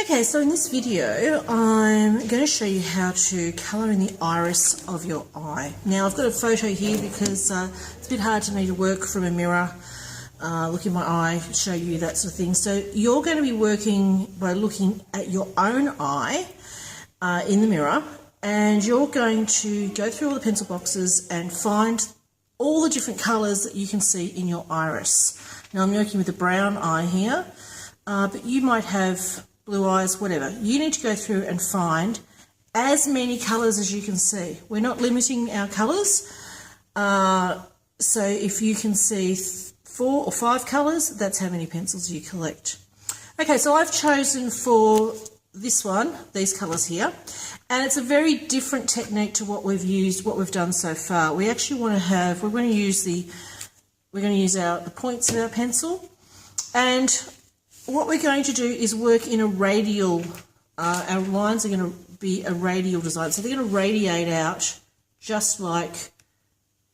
Okay, so in this video, I'm going to show you how to colour in the iris of your eye. Now, I've got a photo here because it's a bit hard for me to work from a mirror, look in my eye, show you that sort of thing. So you're going to be working by looking at your own eye in the mirror, and you're going to go through all the pencil boxes and find all the different colours that you can see in your iris. Now, I'm working with a brown eye here, but you might have blue eyes, whatever. You need to go through and find as many colours as you can see. We're not limiting our colours. So if you can see 4 or 5 colours, that's how many pencils you collect. Okay, so I've chosen for this one, these colours here, and it's a very different technique to what we've used, what we've done so far. We actually want to have, we're going to use the points of our pencil, and what we're going to do is work in a radial, our lines are going to be a radial design. So they're going to radiate out just like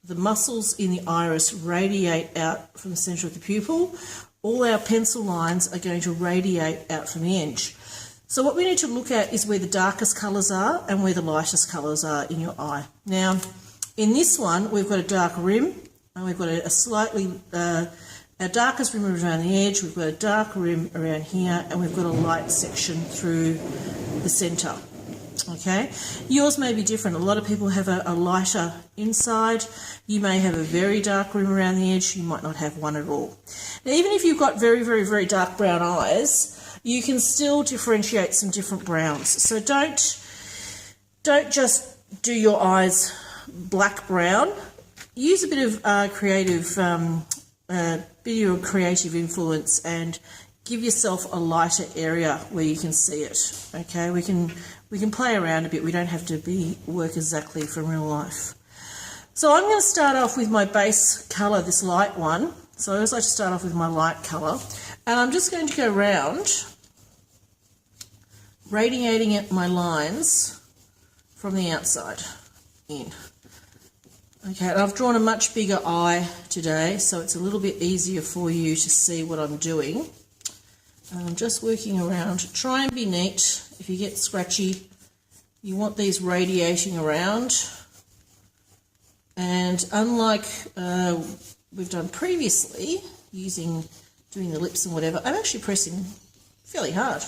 the muscles in the iris radiate out from the centre of the pupil. All our pencil lines are going to radiate out from the edge. So what we need to look at is where the darkest colours are and where the lightest colours are in your eye. Now, in this one, we've got a dark rim, and we've got a slightly... our darkest rim is around the edge, we've got a dark rim around here, and we've got a light section through the centre. Okay, yours may be different. A lot of people have a lighter inside. You may have a very dark rim around the edge. You might not have one at all. Now, even if you've got very, very, very dark brown eyes, you can still differentiate some different browns. So don't just do your eyes black brown. Use a bit of creative influence and give yourself a lighter area where you can see it. Okay, we can play around a bit. We don't have to work exactly from real life. So I'm going to start off with my base colour, this light one. So I always like to start off with my light colour, and I'm just going to go around radiating at my lines from the outside in. Okay, and I've drawn a much bigger eye today, so it's a little bit easier for you to see what I'm doing. And I'm just working around. Try and be neat. If you get scratchy, you want these radiating around. And unlike we've done previously, doing the lips and whatever, I'm actually pressing fairly hard.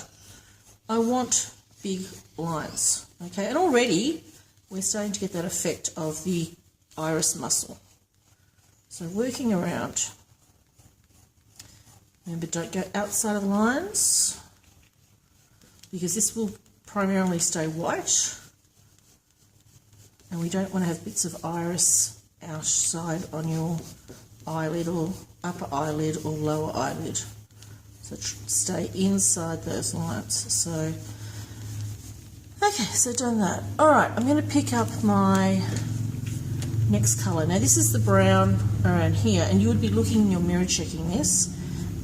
I want big lines. Okay, and already we're starting to get that effect of the iris muscle. So working around. Remember, don't go outside of the lines because this will primarily stay white, and we don't want to have bits of iris outside on your eyelid or upper eyelid or lower eyelid. So stay inside those lines. So, okay, so done that. All right, I'm going to pick up my next colour. Now this is the brown around here, and you would be looking in your mirror checking this,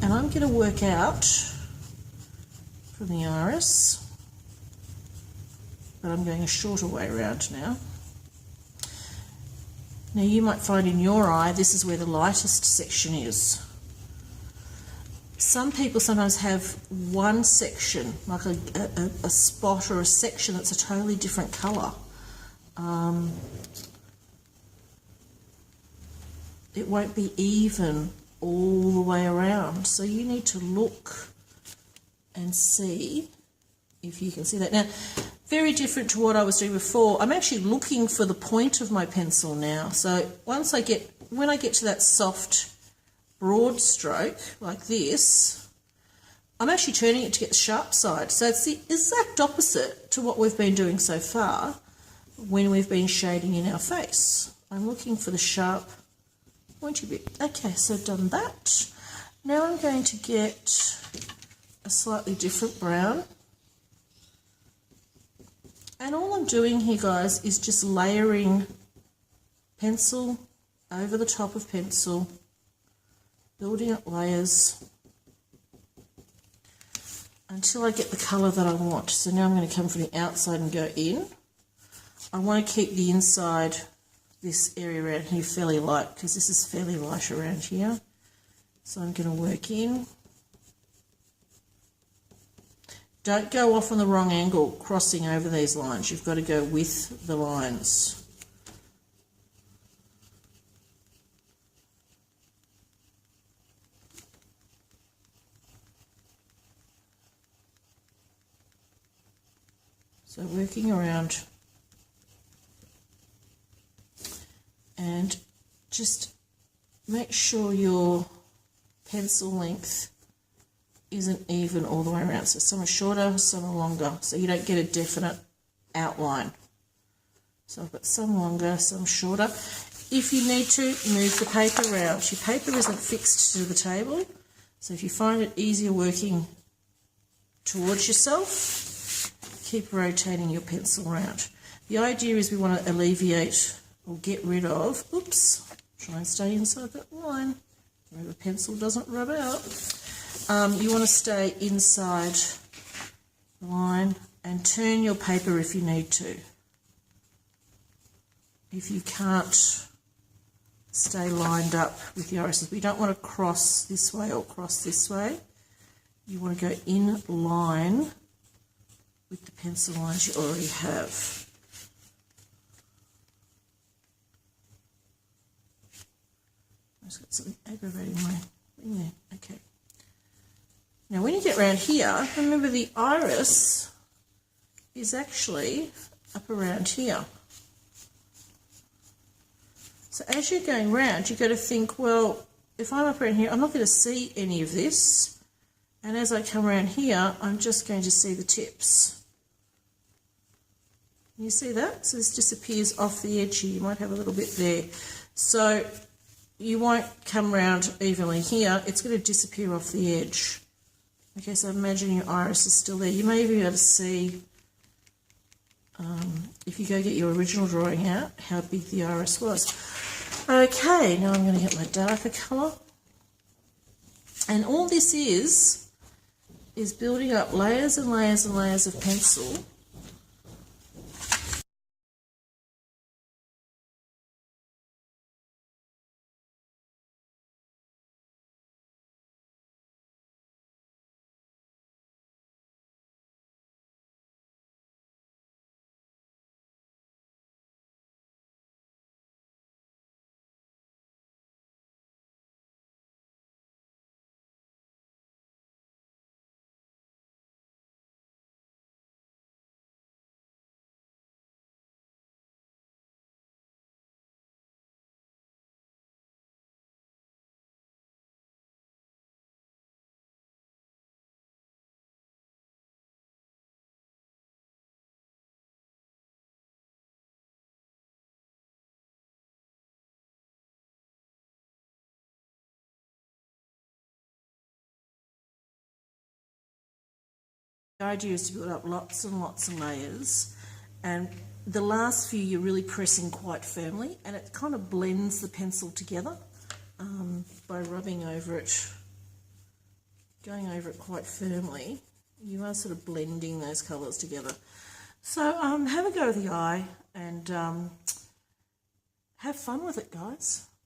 and I'm going to work out from the iris, but I'm going a shorter way around now. Now you might find in your eye this is where the lightest section is. Some people sometimes have one section, like a spot or a section that's a totally different colour. It won't be even all the way around. So you need to look and see if you can see that. Now, very different to what I was doing before. I'm actually looking for the point of my pencil now. So when I get to that soft, broad stroke like this, I'm actually turning it to get the sharp side. So it's the exact opposite to what we've been doing so far when we've been shading in our face. I'm looking for the sharp, pointy bit. Okay, so I've done that. Now I'm going to get a slightly different brown. And all I'm doing here, guys, is just layering pencil over the top of pencil, building up layers until I get the colour that I want. So now I'm going to come from the outside and go in. I want to keep the inside, this area around here, fairly light, because this is fairly light around here. So I'm going to work in Don't go off on the wrong angle crossing over these lines. You've got to go with the lines. So working around and just make sure your pencil length isn't even all the way around. So some are shorter, some are longer, so you don't get a definite outline. So I've got some longer, some shorter. If you need to, move the paper around. Your paper isn't fixed to the table, so if you find it easier working towards yourself, keep rotating your pencil around. The idea is we want to alleviate or get rid of, oops, try and stay inside that line where the pencil doesn't rub out. You want to stay inside the line and turn your paper if you need to. If you can't stay lined up with the irises, we don't want to cross this way or cross this way. You want to go in line with the pencil lines you already have. I've just got something aggravating my thing there. Okay. Now when you get around here, remember the iris is actually up around here. So as you're going round, you've got to think, well, if I'm up around here, I'm not going to see any of this. And as I come around here, I'm just going to see the tips. You see that? So this disappears off the edge here. You might have a little bit there. So you won't come round evenly here. It's going to disappear off the edge. Okay, so imagine your iris is still there. You may even be able to see, if you go get your original drawing out, how big the iris was. Okay, now I'm going to get my darker colour. And all this is building up layers and layers and layers of pencil. The idea is to build up lots and lots of layers, and the last few you're really pressing quite firmly, and it kind of blends the pencil together by rubbing over it, going over it quite firmly. You are sort of blending those colours together. So have a go with the eye and have fun with it, guys.